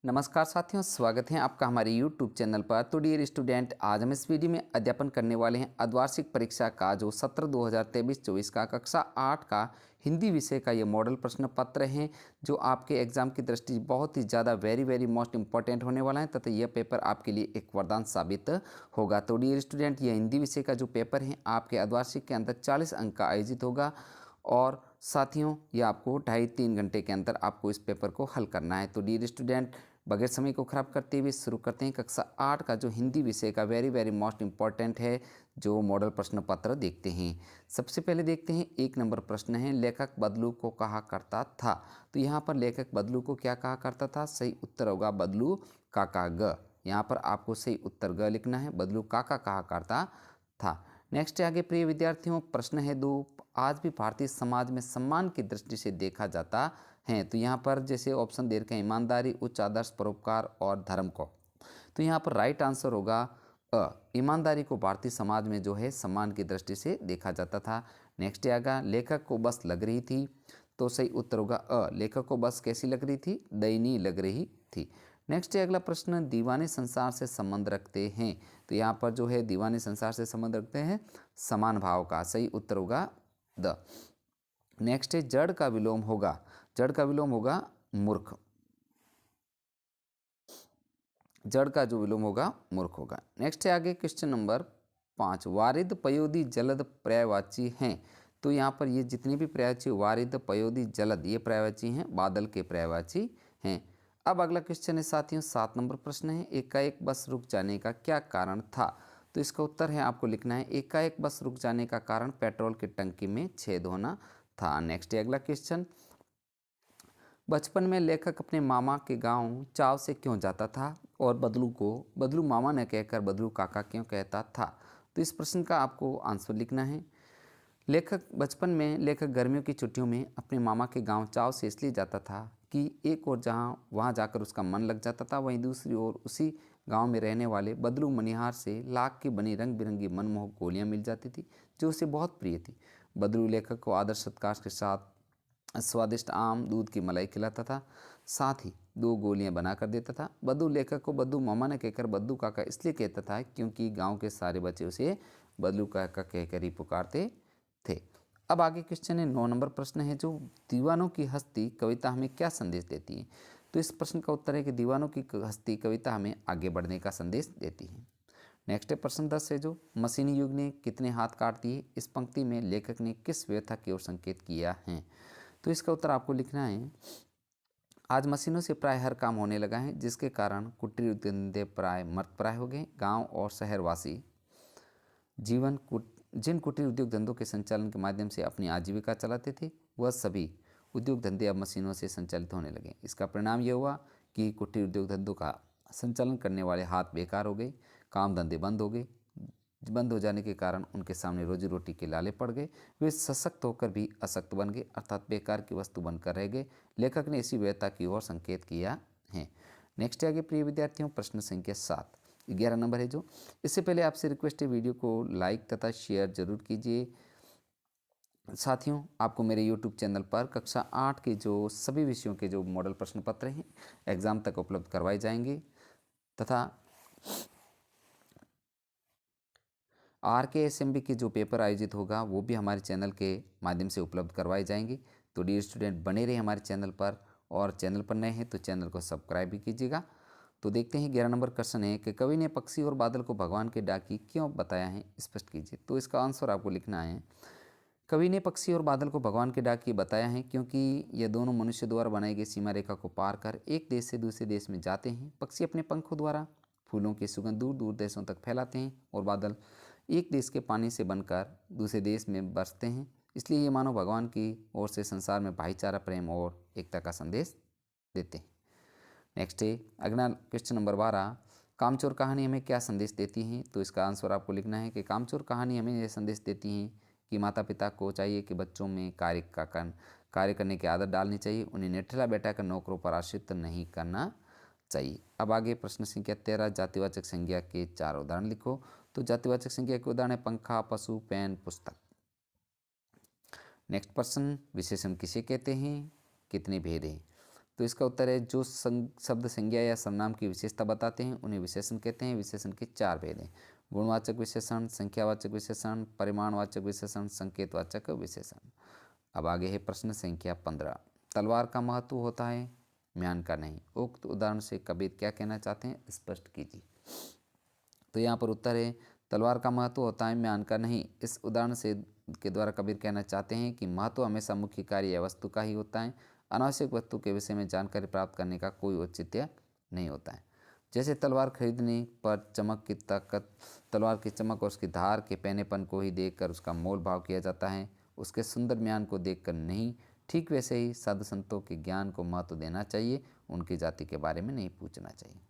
नमस्कार साथियों, स्वागत है आपका हमारे YouTube चैनल पर। तो डियर स्टूडेंट, आज हम इस वीडियो में अध्यापन करने वाले हैं अर्धवार्षिक परीक्षा का जो सत्र 2023-24 का कक्षा 8 का हिंदी विषय का ये मॉडल प्रश्न पत्र हैं, जो आपके एग्जाम की दृष्टि से बहुत ही ज़्यादा वेरी मोस्ट इंपॉर्टेंट होने वाला है तथा यह पेपर आपके लिए एक वरदान साबित होगा। तो डियर स्टूडेंट, ये हिंदी विषय का जो पेपर है आपके अर्धवार्षिक के अंदर 40 अंक का आयोजित होगा और साथियों ये आपको 2.5-3 घंटे के अंदर आपको इस पेपर को हल करना है। तो डियर स्टूडेंट, बगैर समय को खराब करते हुए शुरू करते हैं कक्षा 8 का जो हिंदी विषय का वेरी मोस्ट इंपॉर्टेंट है जो मॉडल प्रश्न पत्र देखते हैं। सबसे पहले देखते हैं 1 नंबर प्रश्न है, लेखक बदलू को कहा करता था। तो यहाँ पर लेखक बदलू को क्या कहा करता था? सही उत्तर होगा बदलू काका ग। यहाँ पर आपको सही उत्तर ग लिखना है, बदलू काका कहा करता था। नेक्स्ट है आगे, प्रिय विद्यार्थियों, प्रश्न है 2, आज भी भारतीय समाज में सम्मान की दृष्टि से देखा जाता है। तो यहाँ पर जैसे ऑप्शन दे रखे हैं ईमानदारी, उच्च आदर्श, परोपकार और धर्म को। तो यहाँ पर राइट आंसर होगा अ, ईमानदारी को भारतीय समाज में जो है सम्मान की दृष्टि से देखा जाता था। नेक्स्ट आएगा, लेखक को बस लग रही थी। तो सही उत्तर होगा अ, लेखक को बस कैसी लग रही थी? दयनीय लग रही थी। नेक्स्ट है अगला प्रश्न, दीवाने संसार से संबंध रखते हैं। तो यहाँ पर जो है दीवाने संसार से संबंध रखते हैं समान भाव का। सही उत्तर होगा द। नेक्स्ट है जड़ का विलोम होगा, जड़ का विलोम होगा मूर्ख, जड़ का जो विलोम होगा मूर्ख होगा। नेक्स्ट है आगे क्वेश्चन नंबर 5, वारिद पयोदी जलद पर्यायवाची हैं। तो यहाँ पर ये जितने भी पर्यायवाची वारिद पयोदी जलद ये पर्यायवाची हैं, बादल के पर्यायवाची हैं। अब अगला क्वेश्चन है साथियों 7 नंबर प्रश्न है, एकाएक बस रुक जाने का क्या कारण था? तो इसका उत्तर है आपको लिखना है, एकाएक बस रुक जाने का कारण पेट्रोल की टंकी में छेद होना था। नेक्स्ट है अगला क्वेश्चन, बचपन में लेखक अपने मामा के गांव चाव से क्यों जाता था और बदलू को बदलू मामा न कहकर बदलू काका क्यों कहता था? तो इस प्रश्न का आपको आंसर लिखना है। बचपन में लेखक गर्मियों की छुट्टियों में अपने मामा के गांव चाव से इसलिए जाता था कि एक और जहाँ वहाँ जाकर उसका मन लग जाता था, वहीं दूसरी ओर उसी गांव में रहने वाले बदलू मनिहार से लाख की बनी रंग बिरंगी मनमोहक गोलियां मिल जाती थी जो उसे बहुत प्रिय थी। बदलू लेखक को आदर सत्कार के साथ स्वादिष्ट आम दूध की मलाई खिलाता था, साथ ही 2 गोलियां बना कर देता था। बद्दू लेखक को बद्दू मामा ने कहकर बद्दू काका इसलिए कहता था क्योंकि गांव के सारे बच्चे उसे बद्दू काका कहकर ही पुकारते थे। अब आगे क्वेश्चन है 9 नंबर प्रश्न है, जो दीवानों की हस्ती कविता हमें क्या संदेश देती है? तो इस प्रश्न का उत्तर है कि दीवानों की हस्ती कविता हमें आगे बढ़ने का संदेश देती है। नेक्स्ट है प्रश्न 10 है, जो मशीनी युग ने कितने हाथ काट दिए, इस पंक्ति में लेखक ने किस व्यथा की ओर संकेत किया है? तो इसका उत्तर आपको लिखना है, आज मशीनों से प्राय हर काम होने लगा है जिसके कारण कुटीर उद्योग प्राय मृत प्राय हो गए। गांव और शहरवासी जिन कुटीर उद्योग धंधों के संचालन के माध्यम से अपनी आजीविका चलाते थे, वह सभी उद्योग धंधे अब मशीनों से संचालित होने लगे। इसका परिणाम यह हुआ कि कुटीर उद्योग धंधों का संचालन करने वाले हाथ बेकार हो गए, काम धंधे बंद हो गए। बंद हो जाने के कारण उनके सामने रोजी रोटी के लाले पड़ गए, वे सशक्त होकर भी अशक्त बन गए, अर्थात बेकार की वस्तु बनकर रह गए। लेखक ने इसी व्यथा की ओर संकेत किया है। नेक्स्ट आगे प्रिय विद्यार्थियों, प्रश्न संख्या 7, 11 नंबर है जो। इससे पहले आपसे रिक्वेस्ट है, वीडियो को लाइक तथा शेयर जरूर कीजिए। साथियों, आपको मेरे YouTube चैनल पर कक्षा 8 के जो सभी विषयों के जो मॉडल प्रश्न पत्र हैं एग्जाम तक उपलब्ध करवाए जाएंगे तथा RKSMB के जो पेपर आयोजित होगा वो भी हमारे चैनल के माध्यम से उपलब्ध करवाए जाएंगे। तो डियर स्टूडेंट, बने रहे हमारे चैनल पर, और चैनल पर नए हैं तो चैनल को सब्सक्राइब भी कीजिएगा। तो देखते हैं 11 नंबर क्वेश्चन है कि कवि ने पक्षी और बादल को भगवान के डाकी क्यों बताया है, स्पष्ट कीजिए। तो इसका आंसर आपको लिखना है, कवि ने पक्षी और बादल को भगवान के डाकी बताया है क्योंकि ये दोनों मनुष्य द्वारा बनाई गई सीमा रेखा को पार कर एक देश से दूसरे देश में जाते हैं। पक्षी अपने पंखों द्वारा फूलों की सुगंध दूर दूर देशों तक फैलाते हैं और बादल एक देश के पानी से बनकर दूसरे देश में बरसते हैं। इसलिए ये मानव भगवान की ओर से संसार में भाईचारा, प्रेम और एकता का संदेश देते हैं। नेक्स्ट है अगला क्वेश्चन नंबर 12, कामचोर कहानी हमें क्या संदेश देती है? तो इसका आंसर आपको लिखना है कि कामचोर कहानी हमें यह संदेश देती है कि माता पिता को चाहिए कि बच्चों में कार्य करने की आदत डालनी चाहिए, उन्हें निठला बैठाकर नौकरों पर आश्रित नहीं करना चाहिए। अब आगे प्रश्न संख्या 13, जातिवाचक संज्ञा के 4 उदाहरण लिखो। तो जातिवाचक संज्ञा के उदाहरण है पंखा, पशु, पेन, पुस्तक। नेक्स्ट प्रश्न, विशेषण किसे कहते हैं, कितने भेद हैं? तो इसका उत्तर है जो शब्द संज्ञा या सर्वनाम की विशेषता बताते हैं उन्हें विशेषण कहते हैं। विशेषण के 4 भेद हैं: गुणवाचक विशेषण, संख्यावाचक विशेषण, परिमाणवाचक विशेषण, संकेतवाचक विशेषण। अब आगे है प्रश्न संख्या 15। तलवार का महत्व होता है, म्यान का नहीं। उक्त उदाहरण से कबीर क्या कहना चाहते हैं, स्पष्ट कीजिए। तो यहाँ पर उत्तर है तलवार का महत्व होता है, म्यान का नहीं। इस उदाहरण से के द्वारा कबीर कहना चाहते हैं कि महत्व हमेशा मुख्य कार्य या वस्तु का ही होता है। अनावश्यक वस्तु के विषय में जानकारी प्राप्त करने का कोई औचित्य नहीं होता है। जैसे तलवार खरीदने पर चमक की ताकत, तलवार की चमक और उसकी धार के पैनेपन को ही देखकर उसका मोल भाव किया जाता है, उसके सुंदर म्यान को देखकर नहीं। ठीक वैसे ही साधु संतों के ज्ञान को महत्व देना चाहिए, उनकी जाति के बारे में नहीं पूछना चाहिए।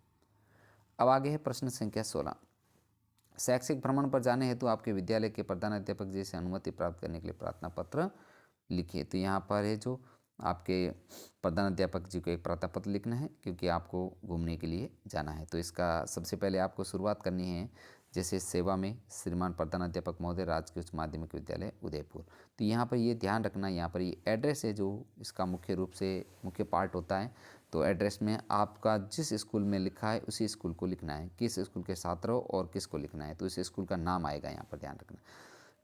अब आगे है प्रश्न संख्या 16। शैक्षिक भ्रमण पर जाने हेतु आपके विद्यालय के प्रधानाध्यापक जी से अनुमति प्राप्त करने के लिए प्रार्थना पत्र लिखिए। तो यहाँ पर है जो आपके प्रधानाध्यापक जी को एक प्रार्थना पत्र लिखना है, क्योंकि आपको घूमने के लिए जाना है। तो इसका सबसे पहले आपको शुरुआत करनी है, जैसे सेवा में श्रीमान प्रधानाध्यापक महोदय, राजकीय उच्च माध्यमिक विद्यालय उदयपुर। तो यहाँ पर ये ध्यान रखना, यहाँ पर ये एड्रेस है जो इसका मुख्य रूप से मुख्य पार्ट होता है। तो एड्रेस में आपका जिस स्कूल में लिखा है उसी स्कूल को लिखना है, किस स्कूल के छात्र हो और किसको लिखना है, तो इस स्कूल का नाम आएगा, यहाँ पर ध्यान रखना।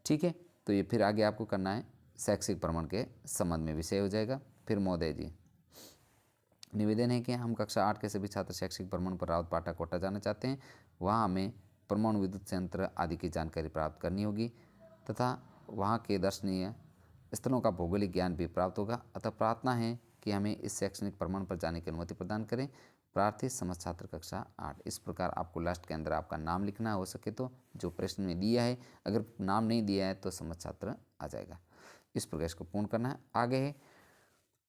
ठीक है, तो ये फिर आगे आपको करना है शैक्षिक भ्रमण के संबंध में विषय हो जाएगा। फिर महोदय जी, निवेदन है कि हम कक्षा 8 के सभी छात्र शैक्षिक भ्रमण पर रावतपाटा कोटा जाना चाहते हैं। वहाँ हमें परमाणु विद्युत संयंत्र आदि की जानकारी प्राप्त करनी होगी तथा वहाँ के दर्शनीय स्थलों का भौगोलिक ज्ञान भी प्राप्त होगा। अतः प्रार्थना है कि हमें इस शैक्षणिक भ्रमण पर जाने की अनुमति प्रदान करें। प्रार्थी समस्त छात्र कक्षा 8। इस प्रकार आपको लास्ट के अंदर आपका नाम लिखना हो सके तो, जो प्रश्न में दिया है। अगर नाम नहीं दिया है तो समस्त छात्र आ जाएगा। इस प्रकार इसको पूर्ण करना है। आगे है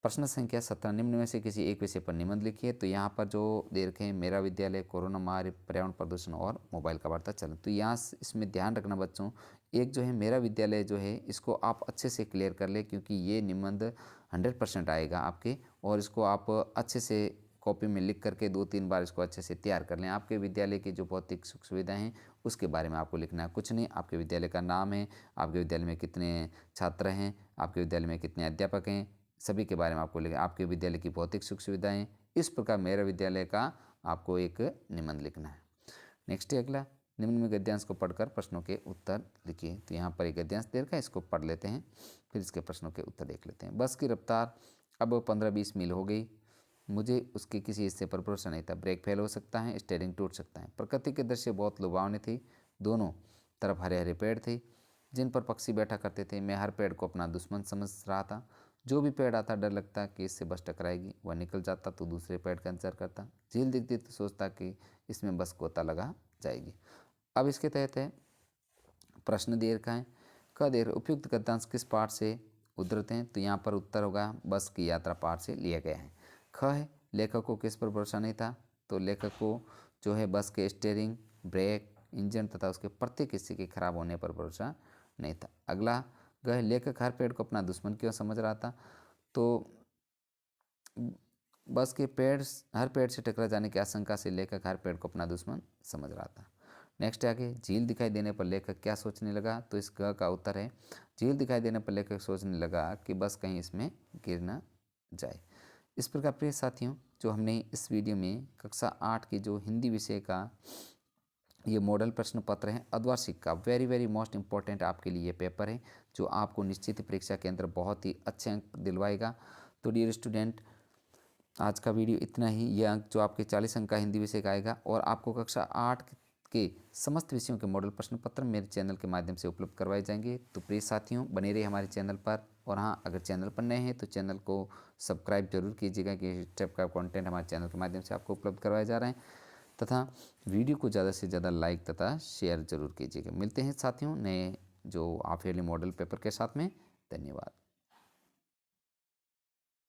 प्रश्न संख्या 17। निम्न में से किसी एक विषय पर निबंध लिखिए। तो यहाँ पर जो दे रखे हैं, मेरा विद्यालय, कोरोना महामारी, पर्यावरण प्रदूषण और मोबाइल का बढ़ता चलन। तो यहाँ इसमें ध्यान रखना बच्चों, एक जो है मेरा विद्यालय जो है इसको आप अच्छे से क्लियर कर ले, क्योंकि ये निबंध 100% आएगा आपके, और इसको आप अच्छे से कॉपी में लिख करके 2-3 बार इसको अच्छे से तैयार कर लें। आपके विद्यालय की जो भौतिक सुख सुविधाएं हैं उसके बारे में आपको लिखना है, कुछ नहीं। आपके विद्यालय का नाम है, आपके विद्यालय में कितने छात्र हैं, आपके विद्यालय में कितने अध्यापक हैं, सभी के बारे में आपको लिखना। आपके विद्यालय की भौतिक सुख सुविधाएं, इस प्रकार मेरा विद्यालय का आपको एक निबंध लिखना है। नेक्स्ट है अगला, निम्न में गद्यांश को पढ़कर प्रश्नों के उत्तर लिखिए। तो यहाँ पर एक गद्यांश दे रखा है, इसको पढ़ लेते हैं, फिर इसके प्रश्नों के उत्तर देख लेते हैं। बस की रफ्तार अब 15-20 मील हो गई। मुझे उसके किसी हिस्से पर भरोसा नहीं था। ब्रेक फेल हो सकता है, स्टीयरिंग टूट सकता है। प्रकृति के दृश्य बहुत लुभावने थे। दोनों तरफ हरे हरे पेड़ थे जिन पर पक्षी बैठा करते थे। मैं हर पेड़ को अपना दुश्मन समझ रहा था। जो भी पेड़ आता डर लगता कि इससे बस टकराएगी। वह निकल जाता तो दूसरे पेड़ का इंतजार करता। झील दिखती तो सोचता कि इसमें बस गोता लगा जाएगी। अब इसके तहत है प्रश्न दे रखा है, क देर उपयुक्त गद्यांश किस पाठ से उद्धृत हैं। तो यहाँ पर उत्तर होगा बस की यात्रा पाठ से लिया गया है। ख है लेखक को किस पर भरोसा नहीं था। तो लेखक को जो है बस के स्टीयरिंग, ब्रेक, इंजन तथा उसके प्रत्येक हिस्से के खराब होने पर भरोसा नहीं था। अगला गह लेखक हर पेड़ को अपना दुश्मन क्यों समझ रहा था। तो बस के हर पेड़ से टकरा जाने की आशंका से लेखक हर पेड़ को अपना दुश्मन समझ रहा था। नेक्स्ट आगे, झील दिखाई देने पर लेखक क्या सोचने लगा। तो इस ग का उत्तर है झील दिखाई देने पर लेखक सोचने लगा कि बस कहीं इसमें गिर न जाए। इस प्रकार प्रिय साथियों, जो हमने इस वीडियो में कक्षा 8 की जो हिंदी विषय का ये मॉडल प्रश्न पत्र है अर्धवार्षिक का, वेरी मोस्ट इंपॉर्टेंट आपके लिए ये पेपर है, जो आपको निश्चित परीक्षा के अंदर बहुत ही अच्छे अंक दिलवाएगा। तो डियर स्टूडेंट, आज का वीडियो इतना ही। ये अंक जो आपके 40 अंक का हिंदी विषय का आएगा, और आपको कक्षा 8 के समस्त विषयों के मॉडल प्रश्न पत्र मेरे चैनल के माध्यम से उपलब्ध करवाए जाएंगे। तो प्रिय साथियों, बने रहिए हमारे चैनल पर। और हाँ, अगर चैनल पर नए हैं तो चैनल को सब्सक्राइब जरूर कीजिएगा, कि इस टाइप का कंटेंट हमारे चैनल के माध्यम से आपको उपलब्ध करवाए जा रहे हैं। तथा वीडियो को ज़्यादा से ज़्यादा लाइक तथा शेयर जरूर कीजिएगा। मिलते हैं साथियों नए जो हाफ ईयरली मॉडल पेपर के साथ में। धन्यवाद।